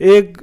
1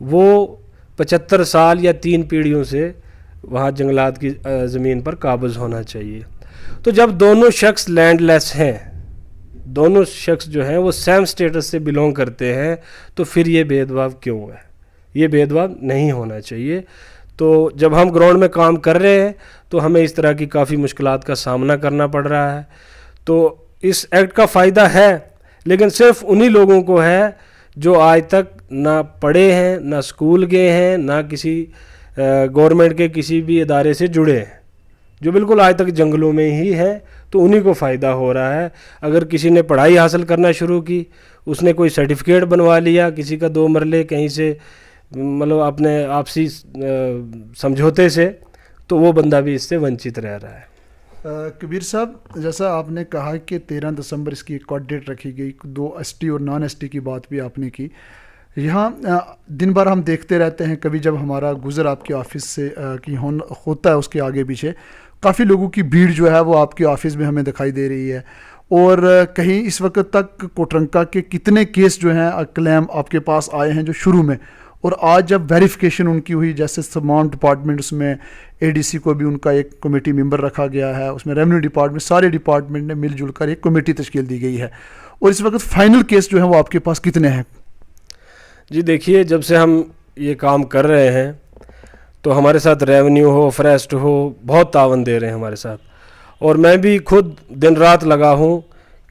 وہ 75 سال یا 3 پیڑھیوں سے وہاں جنگلات کی زمین پر قابض ہونا چاہیے. تو جب دونوں شخص لینڈ لیس ہیں, دونوں شخص جو ہیں وہ سیم سٹیٹس سے بلونگ کرتے ہیں, تو پھر یہ بھید بھاؤ کیوں ہے؟ یہ بھید بھاؤ نہیں ہونا چاہیے. تو جب ہم گراؤنڈ میں کام کر رہے ہیں تو ہمیں اس طرح کی کافی مشکلات کا سامنا کرنا پڑ رہا ہے. تو اس ایکٹ کا فائدہ ہے, لیکن صرف انہی لوگوں کو ہے جو آج تک نہ پڑھے ہیں, نہ اسکول گئے ہیں, نہ کسی گورنمنٹ کے کسی بھی ادارے سے جڑے ہیں, جو بالکل آج تک جنگلوں میں ہی ہے, تو انہی کو فائدہ ہو رہا ہے. اگر کسی نے پڑھائی حاصل کرنا شروع کی, اس نے کوئی سرٹیفکیٹ بنوا لیا کسی کا 2 مرلے کہیں سے, مطلب اپنے آپسی سمجھوتے سے, تو وہ بندہ بھی اس سے ونچت رہ رہا ہے. کبیر صاحب, جیسا آپ نے کہا کہ 13 دسمبر اس کی ایک کارڈ ڈیٹ رکھی گئی, 2 ایس ٹی اور نان ایس ٹی کی بات بھی آپ نے کی. یہاں دن بھر ہم دیکھتے رہتے ہیں, کبھی جب ہمارا گزر آپ کے آفس سے کی ہوتا ہے اس کے آگے پیچھے کافی لوگوں کی بھیڑ جو ہے وہ آپ کے آفس میں ہمیں دکھائی دے رہی ہے. اور کہیں اس وقت تک کوٹرنکا کے کتنے کیس جو ہیں کلیم آپ کے پاس آئے ہیں جو شروع میں, اور آج جب ویریفیکیشن ان کی ہوئی, جیسے تمام ڈپارٹمنٹ, اس میں اے ڈی سی کو بھی ان کا ایک کمیٹی ممبر رکھا گیا ہے, اس میں ریونیو ڈپارٹمنٹ, سارے ڈپارٹمنٹ نے مل جل کر ایک کمیٹی تشکیل دی گئی ہے, اور اس وقت فائنل کیس جو ہیں وہ آپ کے پاس کتنے ہیں؟ جی دیکھیے, جب سے ہم یہ کام کر رہے ہیں تو ہمارے ساتھ ریونیو ہو, فریسٹ ہو, بہت تعاون دے رہے ہیں ہمارے ساتھ, اور میں بھی خود دن رات لگا ہوں,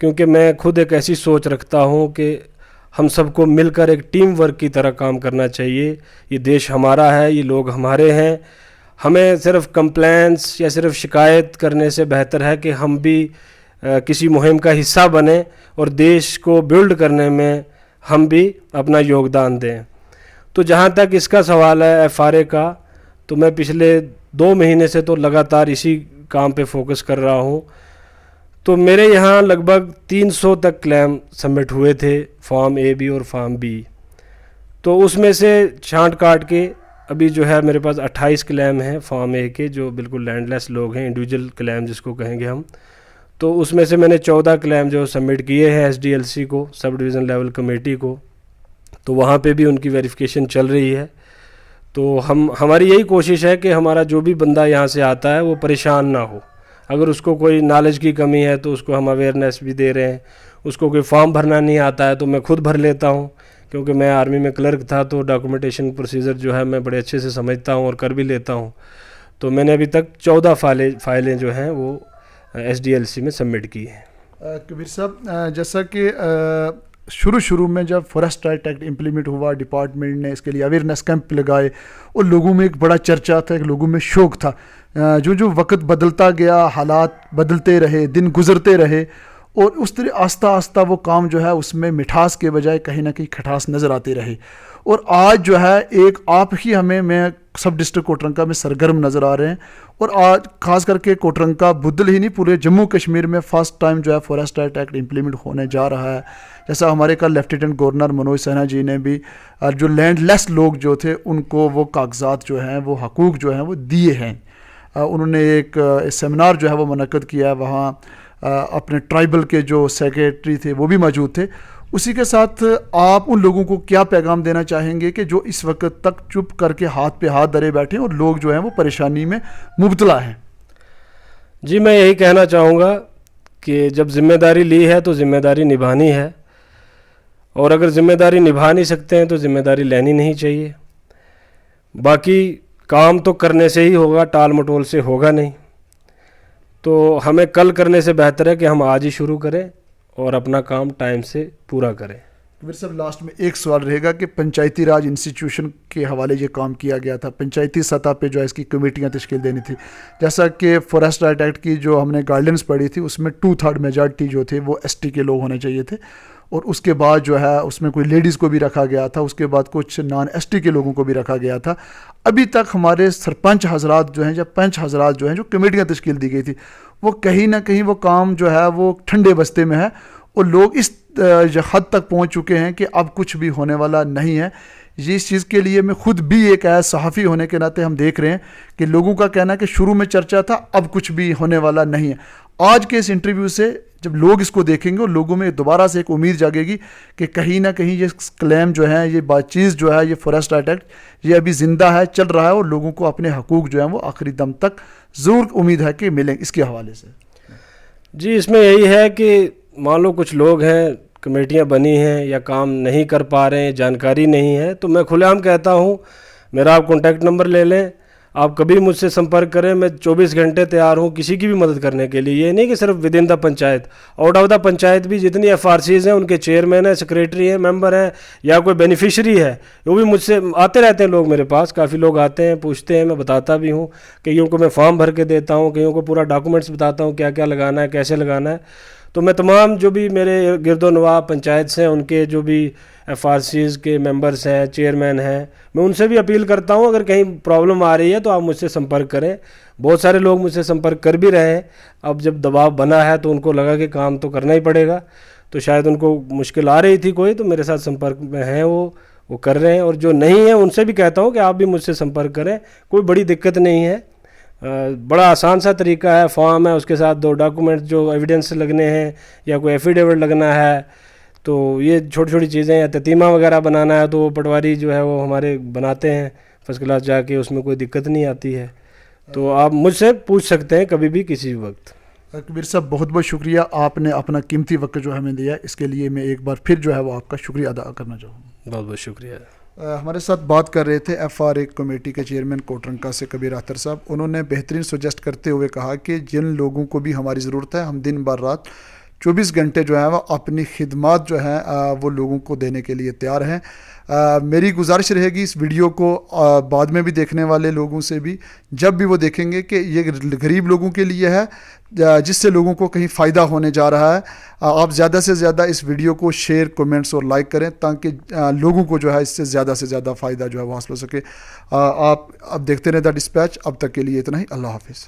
کیونکہ میں خود ایک ایسی سوچ رکھتا ہوں کہ ہم سب کو مل کر ایک ٹیم ورک کی طرح کام کرنا چاہیے. یہ دیش ہمارا ہے, یہ لوگ ہمارے ہیں. ہمیں صرف کمپلینس یا صرف شکایت کرنے سے بہتر ہے کہ ہم بھی کسی مہم کا حصہ بنیں اور دیش کو بلڈ کرنے میں ہم بھی اپنا یوگدان دیں. تو جہاں تک اس کا سوال ہے ایف آر اے کا, تو میں پچھلے 2 مہینے سے تو لگاتار اسی کام پہ فوکس کر رہا ہوں. تو میرے یہاں لگ بھگ 300 تک کلیم سبمٹ ہوئے تھے, فارم اے بی اور فارم بی. تو اس میں سے چھانٹ کاٹ کے ابھی جو ہے میرے پاس 28 کلیم ہیں فارم اے کے, جو بالکل لینڈ لیس لوگ ہیں, انڈیویجول کلیم جس کو کہیں گے ہم. تو اس میں سے میں نے 14 کلیم جو سبمٹ کیے ہیں ایس ڈی ایل سی کو, سب ڈویژن لیول کمیٹی کو. تو وہاں پہ بھی ان کی ویریفیکیشن چل رہی ہے. تو ہماری یہی کوشش ہے کہ ہمارا جو بھی بندہ یہاں سے آتا ہے وہ پریشان نہ ہو. اگر اس کو کوئی نالج کی کمی ہے تو اس کو ہم اویئرنیس بھی دے رہے ہیں. اس کو کوئی فارم بھرنا نہیں آتا ہے تو میں خود بھر لیتا ہوں, کیونکہ میں آرمی میں کلرک تھا, تو ڈاکومنٹیشن پروسیجر جو ہے میں بڑے اچھے سے سمجھتا ہوں اور کر بھی لیتا ہوں. تو میں نے ابھی تک 14 فائلیں جو ہیں وہ ایس ڈی ایل سی میں سبمٹ کی ہیں. کبیر صاحب, جیسا کہ شروع میں جب فارسٹ رائٹ ایکٹ امپلیمنٹ ہوا, ڈپارٹمنٹ نے اس کے لیے اویئرنیس کیمپ لگائے, اور لوگوں میں ایک بڑا چرچا تھا, ایک لوگوں میں شوق تھا. جو وقت بدلتا گیا, حالات بدلتے رہے, دن گزرتے رہے, اور اس طرح آہستہ آہستہ وہ کام جو ہے اس میں مٹھاس کے بجائے کہیں نہ کہیں کھٹاس نظر آتی رہی. اور آج جو ہے ایک آپ ہی میں سب ڈسٹرکٹ کوٹرنکا میں سرگرم نظر آ رہے ہیں. اور آج خاص کر کے کوٹرنکا بدل ہی نہیں, پورے جموں کشمیر میں فرسٹ ٹائم جو ہے فارسٹ رائٹ ایکٹ امپلیمنٹ ہونے جا رہا ہے. جیسا ہمارے کل لیفٹیننٹ گورنر منوج سنہا جی نے بھی جو لینڈ لیس لوگ جو تھے ان کو وہ کاغذات جو ہیں, وہ حقوق جو ہیں وہ دیے ہیں. انہوں نے ایک سیمینار جو ہے وہ منعقد کیا ہے, وہاں اپنے ٹرائبل کے جو سیکریٹری تھے وہ بھی موجود تھے. اسی کے ساتھ آپ ان لوگوں کو کیا پیغام دینا چاہیں گے کہ جو اس وقت تک چپ کر کے ہاتھ پہ ہاتھ دھرے بیٹھے اور لوگ جو ہیں وہ پریشانی میں مبتلا ہیں؟ جی میں یہی کہنا چاہوں گا کہ جب ذمہ داری لی ہے تو ذمہ داری نبھانی ہے, اور اگر ذمہ داری نبھا نہیں سکتے ہیں تو ذمہ داری لینی نہیں چاہیے. باقی کام تو کرنے سے ہی ہوگا, ٹال مٹول سے ہوگا نہیں. تو ہمیں کل کرنے سے بہتر ہے کہ ہم آج ہی شروع کریں اور اپنا کام ٹائم سے پورا کریں. میرے صاحب لاسٹ میں ایک سوال رہے گا کہ پنچایتی راج انسٹیٹیوشن کے حوالے یہ کام کیا گیا تھا, پنچایتی سطح پہ جو ہے اس کی کمیٹیاں تشکیل دینی تھی. جیسا کہ فارسٹ رائٹ ایکٹ کی جو ہم نے گائیڈنس پڑھی تھی اس میں 2/3 میجارٹی جو تھے وہ ایس ٹی کے لوگ ہونے چاہیے تھے, اور اس کے بعد جو ہے اس میں کوئی لیڈیز کو بھی رکھا گیا تھا, اس کے بعد کچھ نان ایس ٹی کے لوگوں کو بھی رکھا گیا تھا. ابھی تک ہمارے سرپنچ حضرات جو ہیں یا پنچ حضرات جو ہیں جو کمیٹیاں تشکیل دی گئی تھی, وہ کہیں نہ کہیں وہ کام جو ہے وہ ٹھنڈے بستے میں ہے, اور لوگ اس حد تک پہنچ چکے ہیں کہ اب کچھ بھی ہونے والا نہیں ہے. یہ اس چیز کے لیے میں خود بھی ایک ایز صحافی ہونے کے ناطے ہم دیکھ رہے ہیں کہ لوگوں کا کہنا ہے کہ شروع میں چرچا تھا, اب کچھ بھی ہونے والا نہیں ہے. آج کے اس انٹرویو سے جب لوگ اس کو دیکھیں گے اور لوگوں میں دوبارہ سے ایک امید جاگے گی کہ کہیں نہ کہیں یہ کلیم جو ہے، یہ بات چیز جو ہے، یہ فارسٹ رائٹ ایکٹ یہ ابھی زندہ ہے، چل رہا ہے، اور لوگوں کو اپنے حقوق جو ہیں وہ آخری دم تک ضرور امید ہے کہ ملیں. اس کے حوالے سے جی اس میں یہی ہے کہ مان لو کچھ لوگ ہیں، کمیٹیاں بنی ہیں یا کام نہیں کر پا رہے ہیں، جانکاری نہیں ہے، تو میں کھلے عام کہتا ہوں میرا آپ کانٹیکٹ نمبر لے لیں، آپ کبھی مجھ سے سمپرک کریں، میں 24 گھنٹے تیار ہوں کسی کی بھی مدد کرنے کے لیے. یہ نہیں کہ صرف with in the panchayat, out of the panchayat بھی جتنی ایف آر سیز ہیں ان کے چیئرمین ہیں، سیکریٹری ہیں، ممبر ہیں یا کوئی بینیفیشری ہے، وہ بھی مجھ سے آتے رہتے ہیں. لوگ میرے پاس کافی لوگ آتے ہیں، پوچھتے ہیں، میں بتاتا بھی ہوں. کئیوں کو میں فارم بھر کے دیتا ہوں، کئیوں کو پورا ڈاکومنٹس بتاتا ہوں کیا کیا لگانا ہے، کیسے لگانا ہے. تو میں تمام جو بھی میرے گرد و نواح پنچایت سے ان کے جو بھی ایف آر سیز کے ممبرس ہیں، چیئرمین ہیں، میں ان سے بھی اپیل کرتا ہوں اگر کہیں پرابلم آ رہی ہے تو آپ مجھ سے سمپرک کریں. بہت سارے لوگ مجھ سے سمپرک کر بھی رہے ہیں. اب جب دباؤ بنا ہے تو ان کو لگا کہ کام تو کرنا ہی پڑے گا، تو شاید ان کو مشکل آ رہی تھی کوئی، تو میرے ساتھ سمپرک میں ہیں، وہ کر رہے ہیں. اور جو نہیں ہیں ان سے بھی کہتا ہوں کہ آپ بھی مجھ سے سمپرک کریں، کوئی بڑی دقت نہیں ہے. بڑا آسان سا طریقہ ہے، فارم ہے، اس کے ساتھ 2 ڈاکومنٹ جو ایویڈنس لگنے ہیں یا کوئی ایفیڈیوٹ لگنا ہے، تو یہ چھوٹی چھوٹی چیزیں. یا تتیمہ وغیرہ بنانا ہے تو وہ پٹواری جو ہے وہ ہمارے بناتے ہیں فرسٹ کلاس جا کے، اس میں کوئی دقت نہیں آتی ہے. تو آپ مجھ سے پوچھ سکتے ہیں کبھی بھی کسی بھی وقت. کبیر صاحب بہت بہت شکریہ، آپ نے اپنا قیمتی وقت جو ہمیں دیا، اس کے لیے میں ایک بار پھر جو ہے وہ آپ کا شکریہ ادا کرنا چاہوں گا. بہت بہت شکریہ. ہمارے ساتھ بات کر رہے تھے ایف آر اے کمیٹی کے چیئرمین کوٹرنکا سے کبیر اختر صاحب. انہوں نے بہترین سجیسٹ کرتے ہوئے کہا کہ جن لوگوں کو بھی ہماری ضرورت ہے، ہم دن بھر رات 24 گھنٹے جو ہیں وہ اپنی خدمات جو ہیں وہ لوگوں کو دینے کے لیے تیار ہیں. میری گزارش رہے گی اس ویڈیو کو بعد میں بھی دیکھنے والے لوگوں سے بھی، جب بھی وہ دیکھیں گے کہ یہ غریب لوگوں کے لیے ہے جس سے لوگوں کو کہیں فائدہ ہونے جا رہا ہے. آپ زیادہ سے زیادہ اس ویڈیو کو شیئر، کومنٹس اور لائک کریں تاکہ لوگوں کو جو ہے اس سے زیادہ فائدہ جو ہے وہ حاصل ہو سکے. آپ اب دیکھتے رہیں دا ڈسپیچ. اب تک کے لیے اتنا ہی. اللہ حافظ.